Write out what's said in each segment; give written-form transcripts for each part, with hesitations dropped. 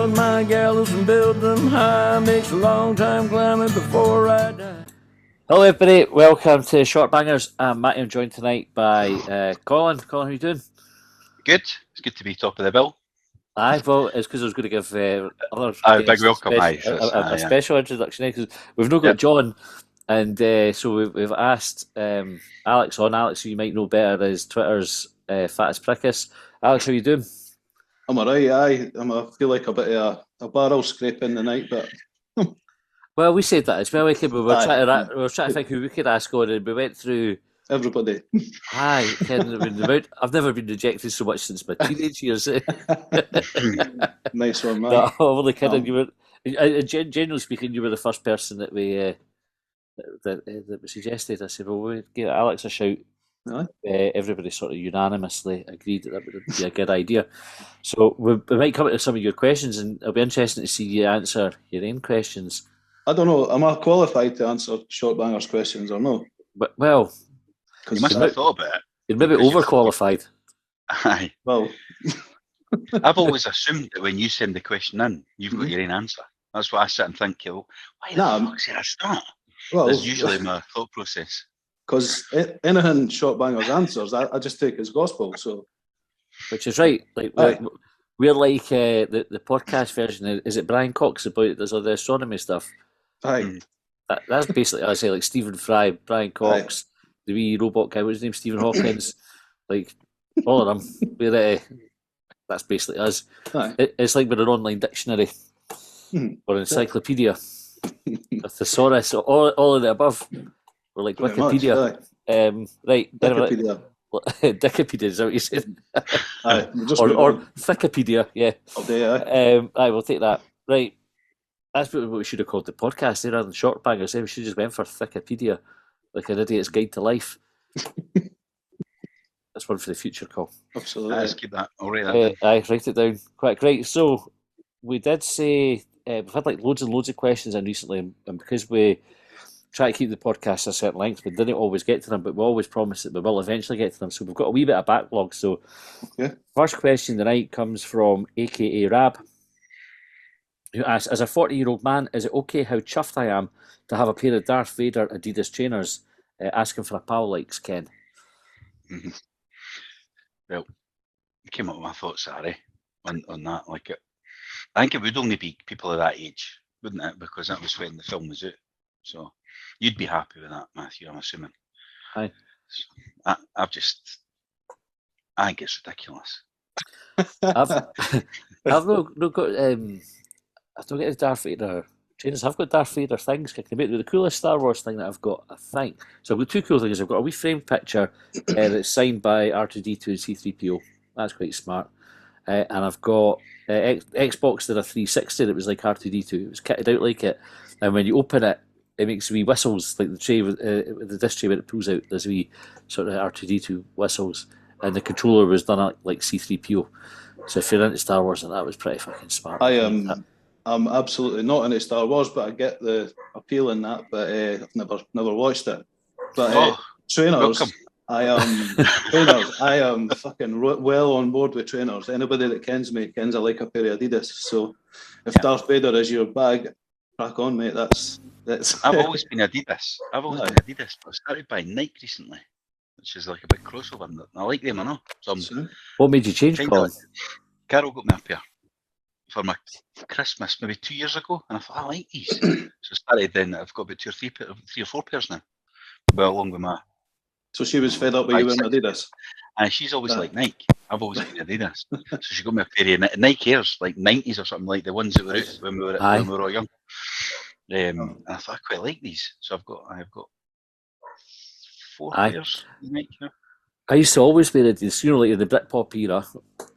build my gallows and build them high. Makes a long time climbing before I die. Hello everybody, welcome to Shortbangers. I'm Matty. I'm joined tonight by Colin. Colin, how you doing? Good. It's good to be top of the bill. Aye, well, it's because I was going to give other big welcome, a special introduction because we've not got John, and so we've asked Alex on. Alex, who you might know better, is Twitter's fattest prickus. Alex, how you doing? I'm alright. I feel like a bit of a barrel scraping the night, but well, we said that as well. We were trying to think who we could ask on, and we went through everybody. Aye, I've never been rejected so much since my teenage years. Nice one, man. No, I'm only kidding. You were, generally speaking, you were the first person that we suggested. I said, well, we'll give Alex a shout. Everybody sort of unanimously agreed that would be a good idea. So we might come to some of your questions, and it'll be interesting to see you answer your own questions. I don't know. Am I qualified to answer Shortbangers questions or no? But well, you must have thought about it. You're maybe overqualified. Aye. Well, I've always assumed that when you send the question in, you've got your own answer. That's what I sit and think. Why the fuck did I start? Well, that's usually my thought process. Because anything Shortbangers answers, I just take as gospel. So, which is right. Like we're like the podcast version. Is it Brian Cox about there's all the astronomy stuff? Aye. That's basically I say like Stephen Fry, Brian Cox, the wee robot guy. What's his name? Stephen Hawkins. Like all of them. We're that's basically us. It's like we're an online dictionary or encyclopedia. A thesaurus, all of the above. We're like Wikipedia. Right. Wikipedia. Wikipedia, is that what you said? or Wikipedia, yeah. Aye, we'll take that. Right. That's what we should have called the podcast rather than Shortbangers. We should have just went for Wikipedia, like an idiot's guide to life. That's one for the future, Call. Absolutely. Let's keep that. I'll write that down. Write it down. Quick. Right. So we did say we've had like loads and loads of questions in recently, and because we try to keep the podcast a certain length, we didn't always get to them, but we always promise that we will eventually get to them. So we've got a wee bit of backlog. So first question tonight comes from AKA Rab, who asks, as a 40-year-old man, is it okay how chuffed I am to have a pair of Darth Vader Adidas trainers? Asking for a pal likes Ken. Mm-hmm. Well, I came up with my thoughts, Harry, on that. I think it would only be people of that age, wouldn't it? Because that was when the film was out. So you'd be happy with that, Matthew, I'm assuming. Aye. So, I think it's ridiculous. I've not got I've not got the Darth Vader trainers. I've got Darth Vader things kicking about. The coolest Star Wars thing that I've got, I think. So I've got two cool things. I've got a wee framed picture that's signed by R2D2 and C3PO. That's quite smart. And I've got Xbox did a 360 that was like R2D2. It was kitted out like it. And when you open it, it makes wee whistles, like the tray with the disc tray when it pulls out. There's wee sort of R2D2 whistles. And the controller was done like C3PO. So if you're into Star Wars, and that was pretty fucking smart. I'm absolutely not into Star Wars, but I get the appeal in that. But I've never watched it. But trainers, welcome. I am fucking well on board with trainers. Anybody that kens me kens I like a pair of Adidas. So if Darth Vader is your bag, crack on, mate. That's. I've always been Adidas. But I started buying Nike recently, which is like a big crossover. I like them, I know. So what made you change, Colin? Carol got me a pair for my Christmas maybe 2 years ago, and I thought I like these. So I started then. I've got about three or four pairs now. Well, along with my. So she was fed up with you wearing Adidas, and she's always like Nike. I've always been Adidas, so she got me a pair of Nike Airs, like 90s or something, like the ones that were out when we were all young. And I thought I quite like these, so I've got 4 pairs. Nike now. I used to always wear Adidas. You know, like in the Britpop era,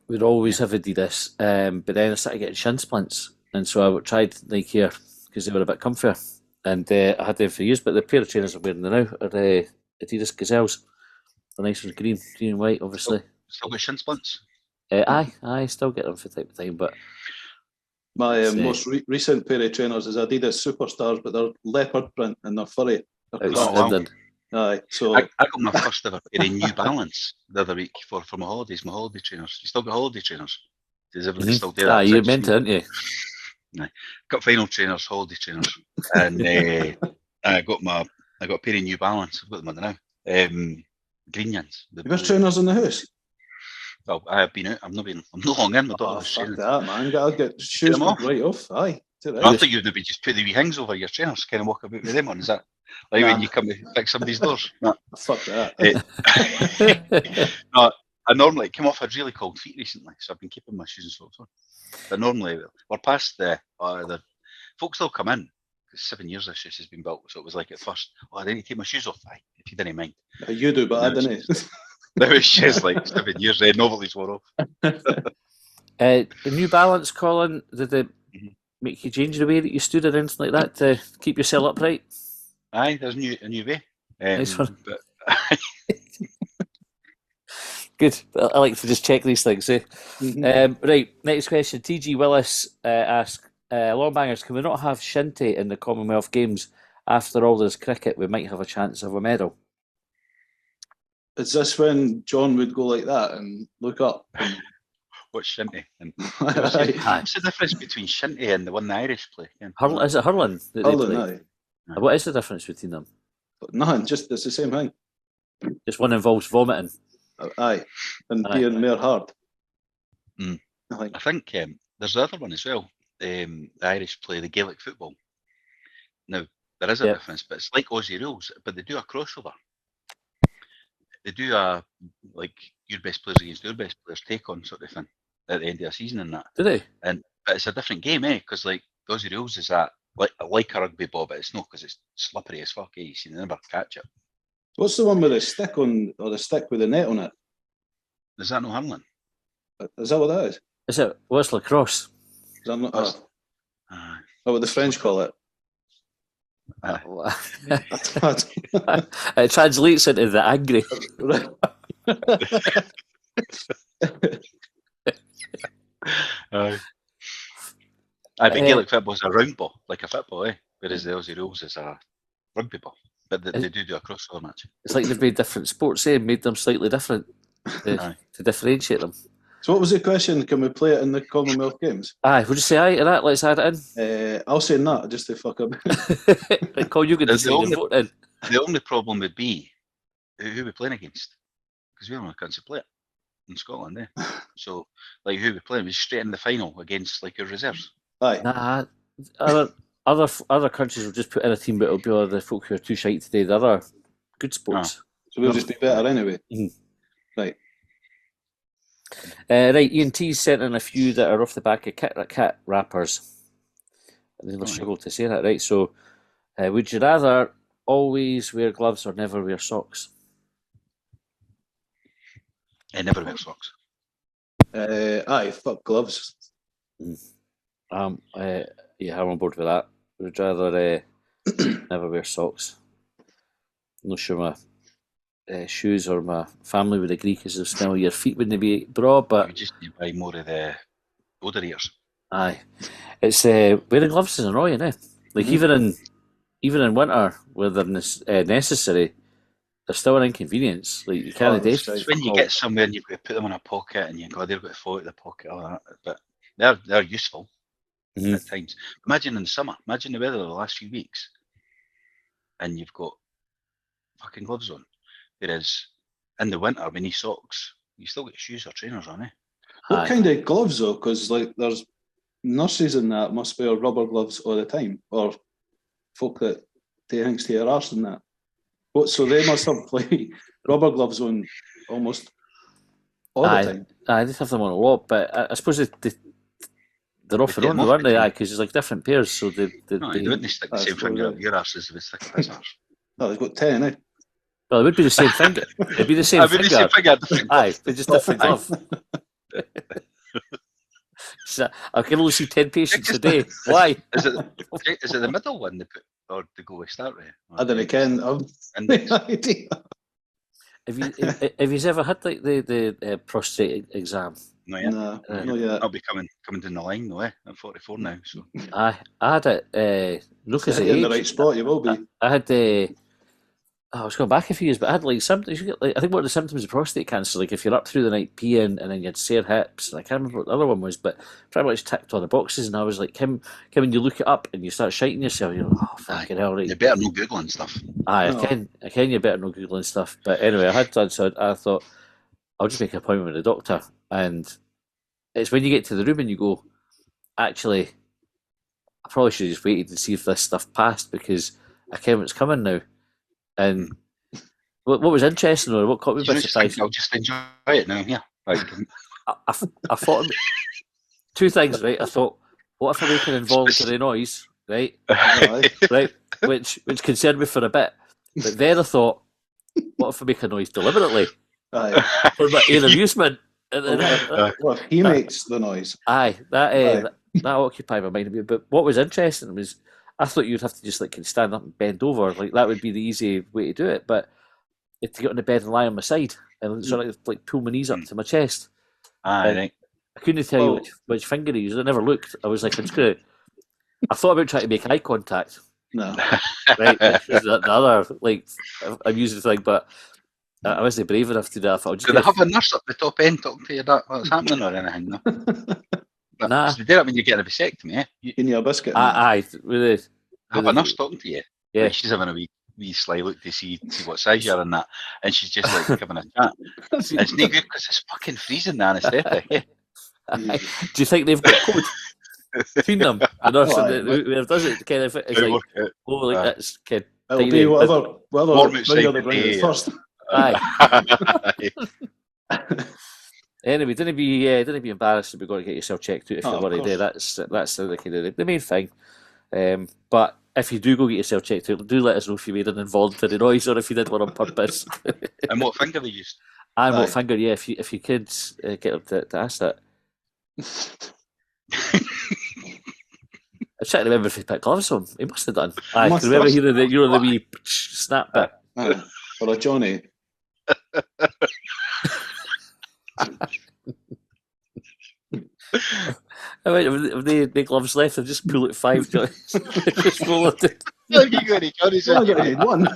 we'd always have Adidas. But then I started getting shin splints, and so I tried Nike Air because they were a bit comfier, and I had them for years. But the pair of trainers I'm wearing now are Adidas Gazelles. The nice ones, green and white, obviously. Still got shin splints? I still get them for time to time, but. My most recent pair of trainers is Adidas Superstars, but they're leopard print and they're furry. Outstanding. Aye, so I got my first ever pair of New Balance the other week for my holidays, my holiday trainers. You still got holiday trainers? Does everybody still do that? Ah, you meant it, didn't you? No. Got final trainers, holiday trainers, and I got a pair of New Balance. I've got them on now. Green ones. You got trainers in the house? Well, I have been out. I'm not long in. My daughter was fuck training. that, man. I'll get shoes right off. Aye. I thought you'd maybe just put the wee hangs over your trainers, kind of walk about with them on. Is that like when you come to fix somebody's doors? No. Fuck that. No, I normally came off. I'd really cold feet recently, so I've been keeping my shoes and socks on. But normally we're past the folks still come in. 7 years this house has been built, so it was like at first, I didn't take my shoes off. Aye, if you didn't mind. You do, but I didn't. That was just like 7 years. Novelties wore off. The New Balance, Colin, did they make you change the way that you stood or anything like that to keep yourself upright? Aye, there's a new way. Nice one. But good. I like to just check these things. Right, next question. TG Willis asks, Longbangers, can we not have shinty in the Commonwealth Games? After all this cricket, we might have a chance of a medal. Is this when John would go like that and look up? What's shinty? What's the difference between shinty and the one the Irish play? Is it hurling? Hurling, aye. What is the difference between them? Nothing, just it's the same thing. Just one involves vomiting. Aye, and being more hard. I think there's the other one as well. The Irish play the Gaelic football. Now, there is a difference, but it's like Aussie rules, but they do a crossover. They do a, like, your best players against your best players take on sort of thing at the end of the season and that. Do they? But it's a different game, because like the Aussie rules is that like a rugby ball, but it's not, because it's slippery as fuck. You see, they never catch it. What's the one with the stick on, or the stick with the net on it? Is that no hurling? Is that what that is? Is it? What's lacrosse? Is that not? What the French call it? It translates into the angry. But Gaelic football is a round ball, like a football, whereas the Aussie rules is a rugby ball. But they do a crossover match. It's like they've made different sports, made them slightly different to differentiate them. So what was the question? Can we play it in the Commonwealth Games? Aye, would you say aye to that? Let's add it in. I'll say not, just to fuck up. Call you can decide and vote in. The only problem would be who we're playing against, because we only can't play it in Scotland, So, like, who we're playing? We're straight in the final against like our reserves. Aye. Nah, other countries will just put in a team, but it'll be all the folk who are too shite today. The other good sports. So we'll just be better anyway. Right. Right, Ian T sent in a few that are off the back of Kit Kat wrappers. They'll struggle to say that, right? So, would you rather always wear gloves or never wear socks? Never wear socks. Aye, fuck gloves. I'm on board with that. Would rather never wear socks. I'm not sure my shoes or my family would agree, because the smell of your feet wouldn't be broad, but you just need to buy more of the odor ears. Aye, it's wearing gloves is annoying, Like even in winter, where they're necessary, they're still an inconvenience. Like you can't. It's when you get somewhere and you've got to put them in a pocket, and you've got to fall out of the pocket, all that. But they're useful at times. Imagine in the summer. Imagine the weather the last few weeks, and you've got fucking gloves on. Whereas in the winter, when you socks, you still get shoes or trainers on, What kind of gloves though? Because like there's nurses in that must wear rubber gloves all the time, or folk that take things to your arse and that. So they must have like rubber gloves on almost all the time. Aye, they have them on a lot, but I suppose they're off their own, aren't they? Aye, because it's like different pairs, so they wouldn't stick the same finger up your arse as they would stick up his arse. No, they've got 10, Well, it would be the same finger. It'd be the same finger. Aye, they're just different glove. So I can only see 10 patients a day. Why? Is it the middle one they put, or they go with start with? I don't know, Ken. Have you ever had like the prostate exam? No, yet. No, yet. I'll be coming down the line though. I'm 44 now, so. I had it. Look, as in the right spot, you will be. I had I was going back a few years, but I had like symptoms. You get, like, I think one of the symptoms of prostate cancer, like if you're up through the night peeing and then you had sore hips, and I can't remember what the other one was, but pretty much ticked all the boxes. And I was like, Kim, when you look it up and you start shiting yourself, you're like, oh fucking hell, right? You better not Googling stuff. Aye, I can. You better not Googling stuff. But anyway, I had done so. I thought I'll just make an appointment with the doctor, and it's when you get to the room and you go, actually, I probably should have just waited to see if this stuff passed because I came what's coming now. And what was interesting, or what caught me by surprise? I'll just enjoy it now. Yeah, right. I thought two things. Right, I thought, what if I make an involuntary noise? Right, right, which concerned me for a bit. But then I thought, what if I make a noise deliberately for my own amusement? Well, if he makes the noise. Aye, that occupied my mind a bit. But what was interesting was, I thought you'd have to just like stand up and bend over, like that would be the easy way to do it. But you had to get on the bed and lie on my side and sort of like pull my knees up to my chest. Right. I couldn't tell you which finger to use. I never looked. I was like, I'm just gonna. I thought about trying to make eye contact. No, right. Which is the other like amusing thing, but I wasn't brave enough to do that. I thought, do they have a nurse at the top end talking to you about what's happening or anything? No. But nah. They do that when you get a vasectomy, eh? In your biscuit. Aye, really. Have a nurse talking to you. Yeah, like she's having a wee sly look to see what size you're in that, and she's just like giving a chat. It's no good because it's fucking freezing the anaesthetic. Eh? Do you think they've got code between them? The nurse who does it, kind of, it's like, that's kind of it'll be whatever they bring it first. Aye. Anyway, didn't be embarrassed if you're going to get yourself checked out if you're worried. That's the kind of the main thing. But if you do go get yourself checked out, do let us know if you made an involuntary noise or if you did one on purpose. And what finger they used? And what finger? Yeah, if you could get them to ask that. I'm trying to remember if he put gloves on. He must have done. I can remember hearing the wee snap bit. For a Johnny. I mean, if they gloves left, I'll just pull out 5 Johnnies. Just roll it. You got any Johnnies? I need one.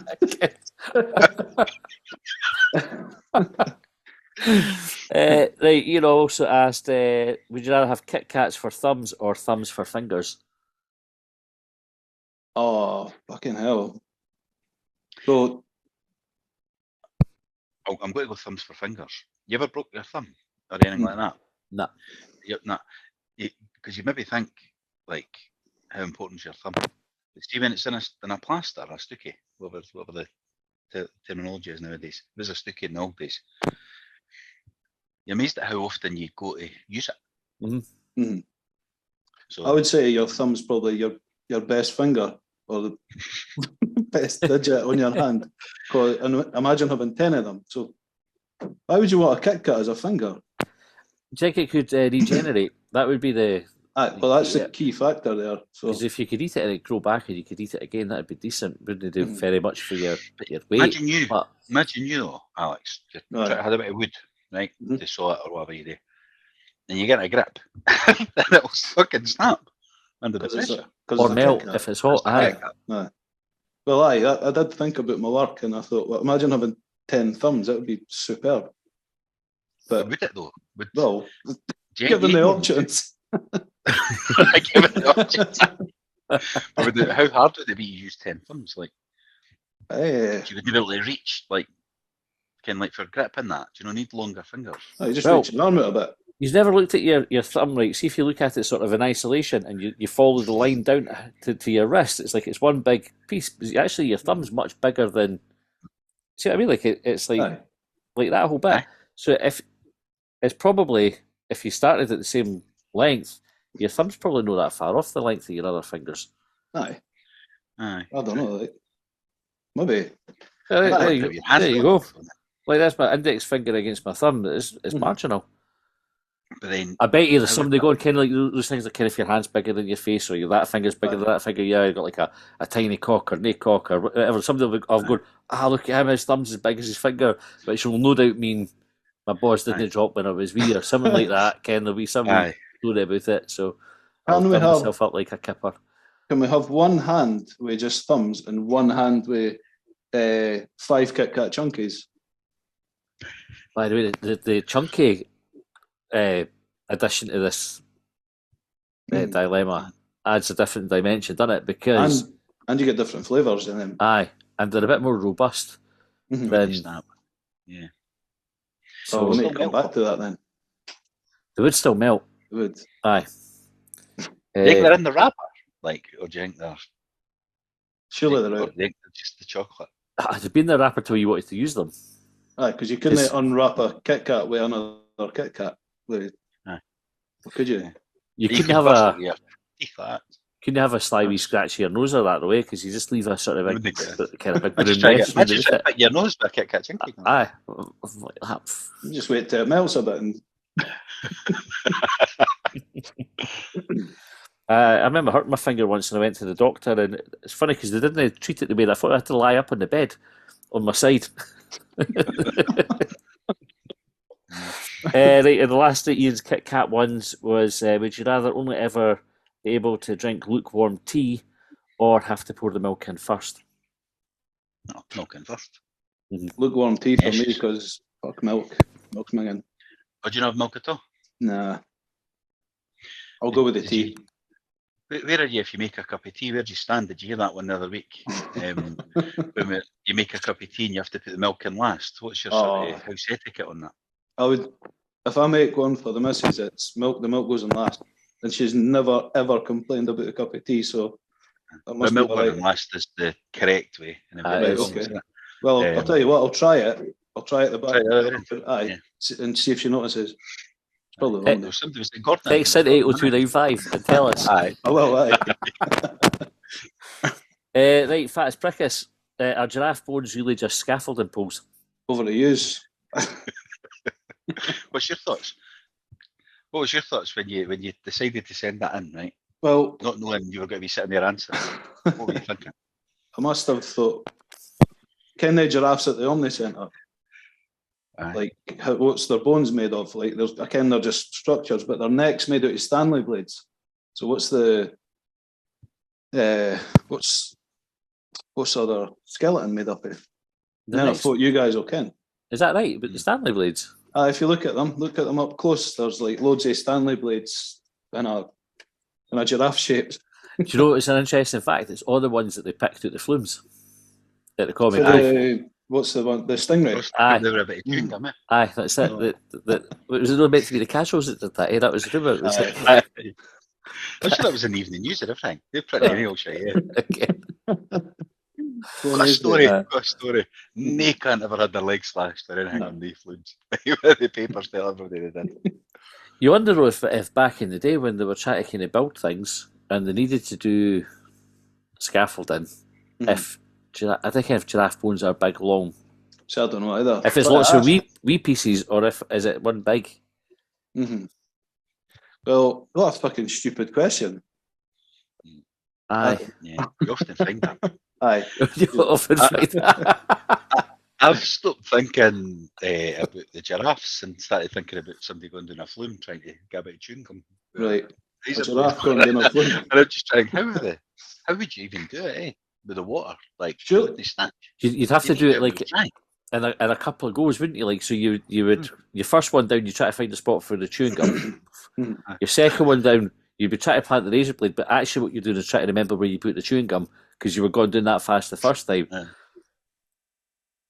Right, you know, also asked, would you rather have Kit Kats for thumbs or thumbs for fingers? Oh, fucking hell. So, I'm going to go thumbs for fingers. You ever broke your thumb or anything like that? No. Nah. Because you maybe think, like, how important is your thumb? But see, when it's in a plaster, a stookie, whatever the terminology is nowadays. It was a stookie in the old days. You're amazed at how often you go to use it. Mm-hmm. Mm-hmm. So I would say your thumb's probably your best finger or the best digit on your hand. And imagine having 10 of them. So why would you want a Kit Kat as a finger? Do you think it could regenerate? That would be the... Well, that's the key factor there. Because if you could eat it and it grow back and you could eat it again, that would be decent. Wouldn't do very much for your weight. Imagine you, Alex, had a bit of wood, right? To saw it or whatever you do. And you get a grip, and it'll fucking snap under the pressure. Or melt if it's hot. Well, I did think about my work and I thought, well, imagine having 10 thumbs, that would be superb. But would it though? Well, given the options. Given the options. But how hard would it be to use 10 thumbs? Like, you would be able to reach, like for grip in that. Do you need longer fingers? You just reach your arm out a bit. You've never looked at your thumb, right? See if you look at it sort of in isolation and you follow the line down to your wrist. It's like it's one big piece. Actually, your thumb's much bigger than. See what I mean? Like it's like that whole bit. Aye. So if it's probably if you started at the same length, your thumb's probably not that far off the length of your other fingers. Aye. I don't know. Maybe. There you go. Like that's my index finger against my thumb. It's marginal. But then I bet you there's somebody going kind of like those things like kind of if your hand's bigger than your face or that finger's bigger than that finger. Yeah, you got like a tiny cock or no cock or whatever. Somebody will go, look at him, his thumb's as big as his finger, which will no doubt mean my boss didn't drop when I was wee or something like that. Ken, there'll be some story about it. So I'll fill myself up like a kipper. Can we have one hand with just thumbs and one hand with 5 Kit Kat Chunkies. By the way, the chunky addition to this dilemma adds a different dimension, doesn't it? Because and you get different flavours in them. Aye, and they're a bit more robust than Snap. Yeah. So we'll need to come back to that then. They would still melt. They would. Aye. Do you think they're in the wrapper? Like, or do you think they're... Surely they're out. Or do you think they're just the chocolate? They'd be in the wrapper till you wanted to use them. Aye, because you couldn't unwrap a Kit Kat with another Kit Kat. Aye. Could you? You couldn't have a sly wee scratch your nose or that away because you just leave a sort of big, kind of big brown mess. Imagine trying to pick your nose with a Kit Kat chunky. Aye. You just wait till it melts a bit. And... I remember hurting my finger once and I went to the doctor, and it's funny because they didn't treat it the way I thought. I had to lie up on the bed on my side. Right, and the last of Ian's Kit Kat ones was, would you rather only ever be able to drink lukewarm tea or have to pour the milk in first? No, milk in first. Lukewarm tea for me because fuck milk. Milk's minging. Oh, do you not have milk at all? Nah. I'll go with the tea. Where are you if you make a cup of tea? Where do you stand? Did you hear that one the other week? When you make a cup of tea and you have to put the milk in last. What's your sort of house etiquette on that? I would, if I make one for the missus, it's milk. The milk goes in last, and she's never ever complained about a cup of tea. So the milk going in last is the correct way. Right, okay. Well, I'll tell you what. I'll try it. I'll try it at the back. And see if she notices. Probably wrong. Text in 80295 and tell us. Aye. I will, aye. Right, Fattest Prickus. Are giraffe bones really just scaffolding poles? Over the use. What's your thoughts? What was your thoughts when you decided to send that in, right? Well, not knowing you were going to be sitting there answering. What were you thinking? I must have thought, can the giraffes at the Omni Centre? Like, what's their bones made of? Like, I ken they're just structures, but their neck's made out of Stanley blades. So what's the what's other skeleton made up of? Then I thought you guys will ken. Is that right? But the Stanley blades? If you look at them up close. There's like loads of Stanley blades in a giraffe shape. Do you know it's an interesting fact? It's all the ones that they picked out the flumes at the comic. What's the one? The stingray. Aye, they were a bit of chewing gum. Aye, that's it. It was not meant to be the casuals that did that. That was the rumor. I'm sure that was in the evening news and everything. They're pretty real shit, yeah. Got a story. No cunt ever had their legs slashed or anything on the flumes. The papers tell everybody they did. You wonder though if back in the day when they were trying to kind of build things and they needed to do scaffolding, I think if giraffe bones are big, long. So I don't know either. If it's lots of wee pieces, or is it one big? Well, what a fucking stupid question. Aye. Yeah, you often think that. Aye. You often think that. I've stopped thinking about the giraffes and started thinking about somebody going down a flume trying to get a bit of chewing gum. Right. A giraffe going down a flume. And I'm just trying, how would you even do it, with the water? Like, sure. You'd have to do it like in a couple of goes, wouldn't you? Like, so you would your first one down, you try to find a spot for the chewing gum. Your second one down, you'd be trying to plant the razor blade, but actually what you're doing is trying to remember where you put the chewing gum because you were going down that fast the first time.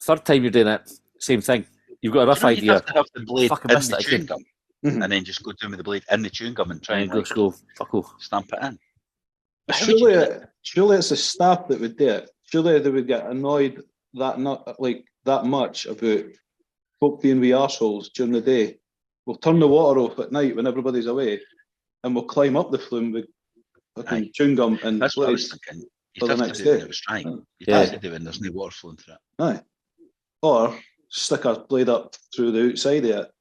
Third time you're doing it, same thing. You've got a rough idea. You have to have the blade in the chewing gum, and then just go down with the blade in the chewing gum and try and go stamp it in. Surely it's the staff that would do it. Surely they would get annoyed that much about folk being wee arseholes during the day. We'll turn the water off at night when everybody's away, and we'll climb up the flume with fucking chewing gum and that's what I was thinking. You'd have to do it when it was dry. You'd have to do it when there's no water flowing through it. Aye. Or stick a blade up through the outside of it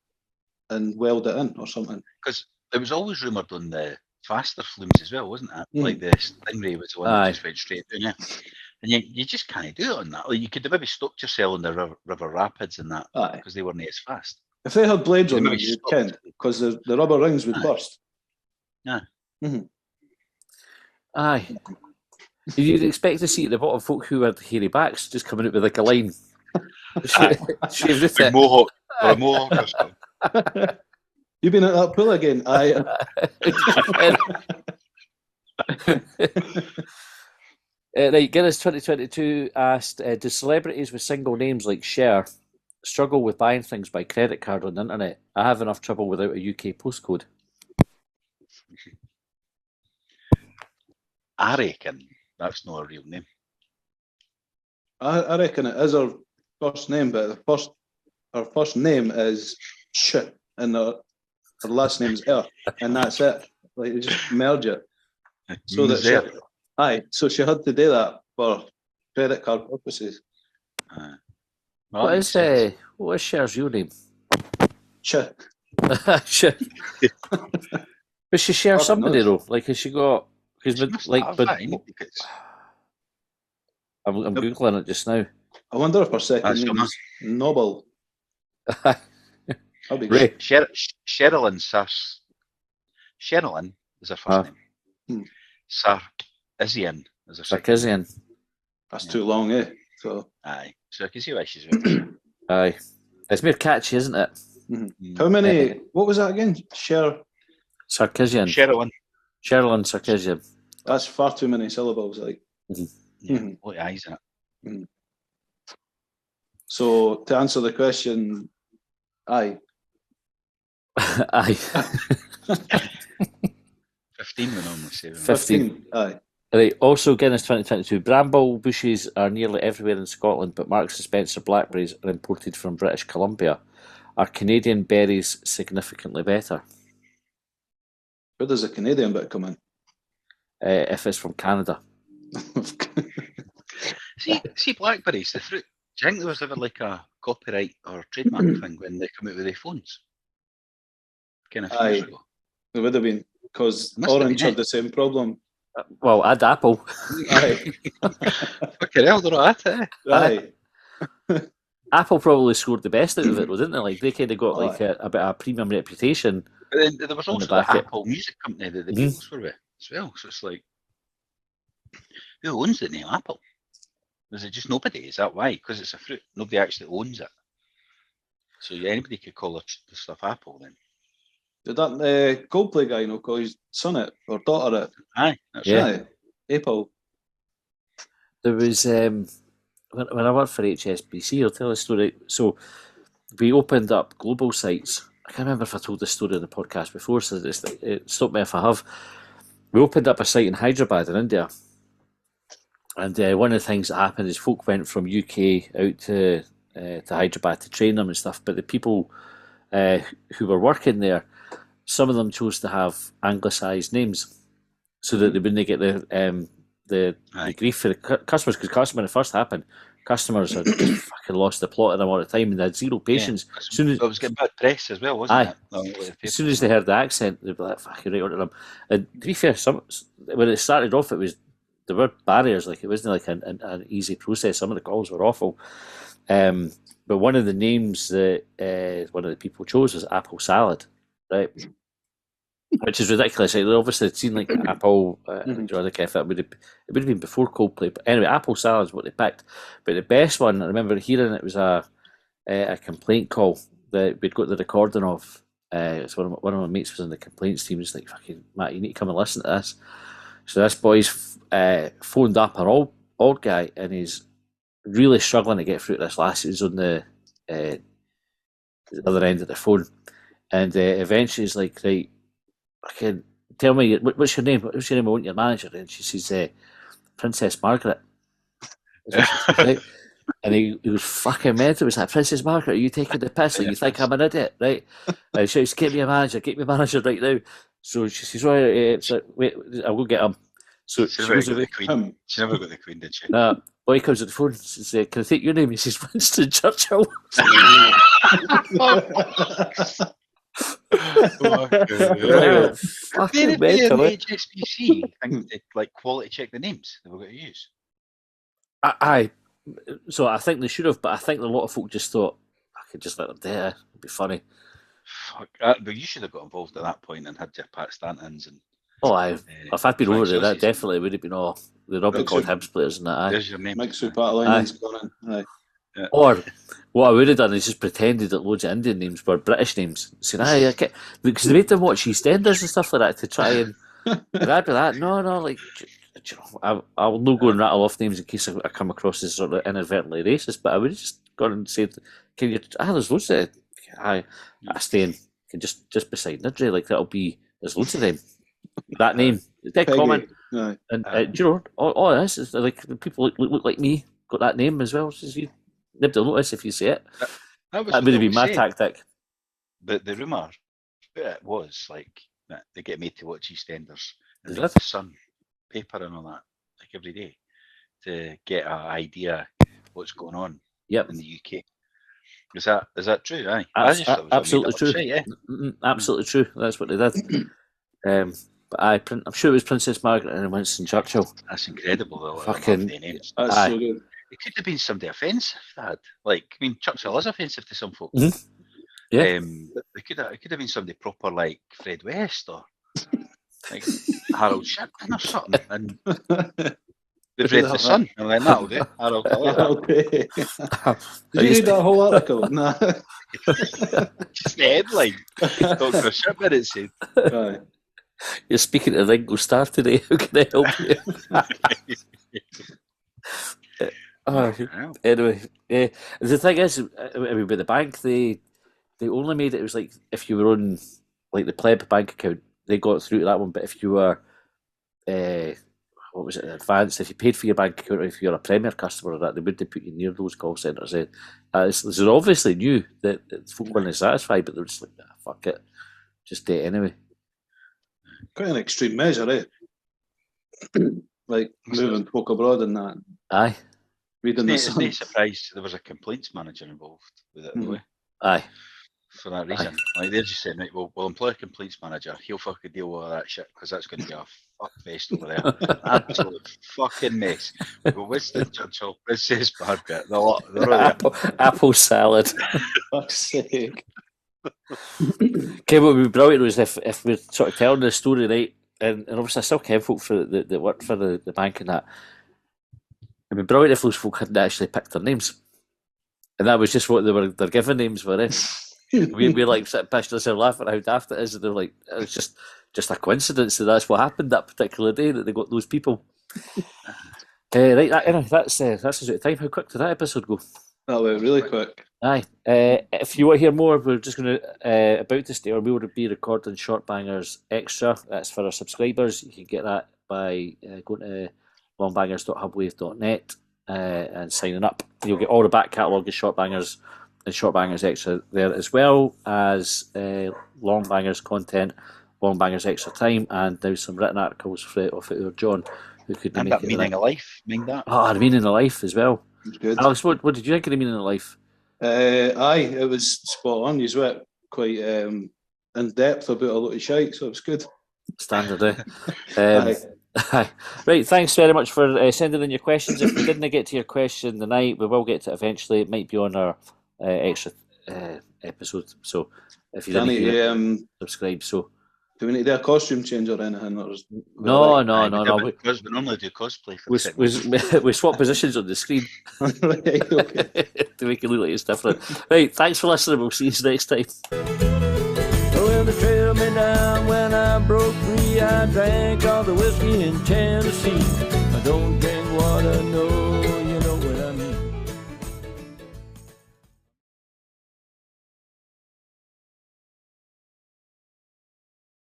and weld it in or something. Because it was always rumoured on the faster flumes as well, wasn't it? Like the Stingray was the one that just went straight down it. And you just can't do it on that. Like, you could have maybe stopped yourself in the river rapids and that because they weren't as fast. If they had blades on them, you can't, because the rubber rings would burst. Yeah. Aye. You'd expect to see at the bottom folk who had hairy backs just coming out with like a line. Shaved with Like it. mohawk or a mohawk or something. You been at that pool again? Aye. Right, Guinness 2022 asked, do celebrities with single names like Cher struggle with buying things by credit card on the internet? I have enough trouble without a UK postcode. I reckon that's not a real name. I reckon it is her first name, but her first name is Sh, and her last name is Er, and that's it. Like, you just merge it. So that she had to do that for credit card purposes. What is Cher's real name? Ch. Cher. Does she share somebody though? Like, has she got? Because like, I'm googling it just now. I wonder if her second name is Noble. That'd be great. Sherilyn is her first name. Sarkisian is her second name. That's too long, eh? So aye. So I can see why she's right. Aye. It's more catchy, isn't it? Mm-hmm. How many? What was that again? Sarkisian. Sherilyn Sarkisian. That's far too many syllables. Like. What eyes in it? Mm-hmm. So to answer the question, aye. Aye. 15 we normally say. 15. Aye. Right. Also, Guinness 2022. Bramble bushes are nearly everywhere in Scotland, but Marks and Spencer blackberries are imported from British Columbia. Are Canadian berries significantly better? Where does the Canadian bit come in? If it's from Canada. see blackberries, the fruit. Do you think there was ever like a copyright or trademark thing when they come out with their phones? Kind of years ago. There would have been, because Orange had the same problem. Well, add Apple. Aye. Fucking hell, they're at it. Aye. Apple probably scored the best out of it, didn't they? Like, they kind of got like a bit of a premium reputation. But then there was also the Apple Music Company that the Beatles were with as well. So it's like, who owns the name Apple? Is it just nobody? Is that why? Because it's a fruit. Nobody actually owns it. So anybody could call the stuff Apple then. Did that Coldplay guy call his son it or daughter it? Aye, that's right. Apple. There was when I worked for HSBC, I'll tell a story. So we opened up global sites. I can't remember if I told this story in the podcast before, so stop me if I have. We opened up a site in Hyderabad in India. And one of the things that happened is folk went from UK out to Hyderabad to train them and stuff. But the people who were working there, some of them chose to have anglicised names, so that they wouldn't get the grief for the customers. Because when it first happened, customers had just fucking lost the plot of them all the time, and they had zero patience. As soon as it was getting bad press as well, wasn't it? As soon as they heard the accent, they'd be like, "Fucking right onto them." And to be fair, when it started off, there were barriers. Like, it wasn't like an easy process. Some of the calls were awful. But one of the names that one of the people chose was Apple Salad, right? Which is ridiculous. Like, obviously, it seemed like Apple. It would have been before Coldplay. But anyway, Apple Salad is what they picked. But the best one, I remember hearing it was a complaint call that we'd got the recording of. So one of my mates was in the complaints team. He's like, "Fucking Matt, you need to come and listen to this." So this boy's phoned up an old guy, and he's really struggling to get through to this lass who's on the other end of the phone. And eventually he's like, "Right, okay, tell me, what's your name? What's your name? I want your manager." And she says, "Princess Margaret." Right? And he was fucking mental. He was like, "Princess Margaret, are you taking the piss? Like, you think I'm an idiot, right?" And she says, "Get me a manager right now." So she says, "Right, wait, I'll go get him." So she goes with the Queen. She never got the Queen, did she? Boy comes at the phone and says, "Can I take your name?" He says, "Winston Churchill." Fucking mental. HSBC think they like quality check the names they were going to use. Aye. So I think they should have, but I think a lot of folk just thought, I could just let them do it. It'd be funny. Fuck, but you should have got involved at that point and had your Pat Stantons and If I'd been over there, that Franchises. definitely would have been all. They'd all been called Hibs players and that. Aye. There's your name. Mike Supatalainen's gone in. Aye. Yeah. Or what I would have done is just pretended that loads of Indian names were British names, saying, because they made them watch EastEnders and stuff like that to try and I'd be like, no, like, I'll no go and rattle off names in case I come across as sort of inadvertently racist, but I would have just gone and said, can you, there's loads of, I stay in, just beside Nidri, like there's loads of them. That name, dead common. Aye. And do you know, all this is like people look like me, got that name as well, so you nobody will notice if you say it. That would have been my tactic. The rumour it was like that they get made to watch EastEnders and Is read it? the Sun paper and all that, like every day, to get an idea what's going on Yep. in the UK. Is that true? Aye. Absolutely true. Shit, yeah. Absolutely true. That's what they did. But I'm sure it was Princess Margaret and Winston Churchill. That's incredible though. Fucking names. That's so good. It could have been somebody offensive, Dad. Like, I mean, Churchill is offensive to some folks. Mm-hmm. Yeah. It could have been somebody proper like Fred West or like Harold Shipman or something. And they've read the Sun. And then that'll do. Harold. Okay. Did you read that whole article? Nah. Just the headline. Dr. Shipman, it said. Aye. You're speaking to Ringo Starr today. How can I help you? Anyway, the thing is, I mean, with the bank, they only made it was like if you were on like the pleb bank account, they got through to that one. But if you were, what was it, advanced, if you paid for your bank account, or if you're a Premier customer or that, they wouldn't put you near those call centres. They obviously knew that folk weren't satisfied, but they were just like, fuck it, just do it anyway. Quite an extreme measure, eh? Like moving folk abroad and that. Aye. Reading the It's Sun. no surprise there was a complaints manager involved with it, though, eh? Aye. For that reason. Like, they're just saying, right, we'll employ a complaints manager. He'll fucking deal with all that shit because that's going to be a fuck fest over there. Absolute fucking mess. We've got Winston Churchill, Princess Margaret, they're all there. Apple salad. Fuck's sake. Okay, what would be brilliant was if we're sort of telling the story right, and obviously I still care folk for that work for the bank and that. It'd be brilliant if those folk hadn't actually picked their names, and that was just what their given names were. We like sitting pissed ourselves laughing at how daft it is, and they're like, it's just a coincidence that that's what happened that particular day that they got those people. Right, that's us out of time. How quick did that episode go? That went really quick. Aye. If you want to hear more, we're just going to about to stay, or we will be recording Short Bangers Extra. That's for our subscribers. You can get that by going to longbangers.hubwave.net and signing up. You'll get all the back catalogue of Short Bangers and Short Bangers Extra there, as well as Long Bangers content, Long Bangers Extra Time, and now some written articles of our John, who could And make that it meaning of life. Mind that. Oh, the meaning of life as well. It's good. Alex, what did you think of the meaning of life? Aye, it was spot on. You went quite in depth about a lot of shite, so it was good. Standard, eh? Aye. Right, thanks very much for sending in your questions. If we didn't get to your question tonight, we will get to it eventually. It might be on our extra episode. So if you didn't hear it, subscribe. So do we need to do a costume change or anything? Or no. Because we normally do cosplay for the segment. We swap positions on the screen Right, okay. to make it look like it's different. Right, thanks for listening. We'll see you next time. Well, they trailed me down when I broke free. I drank all the whiskey in Tennessee. I don't drink what I know.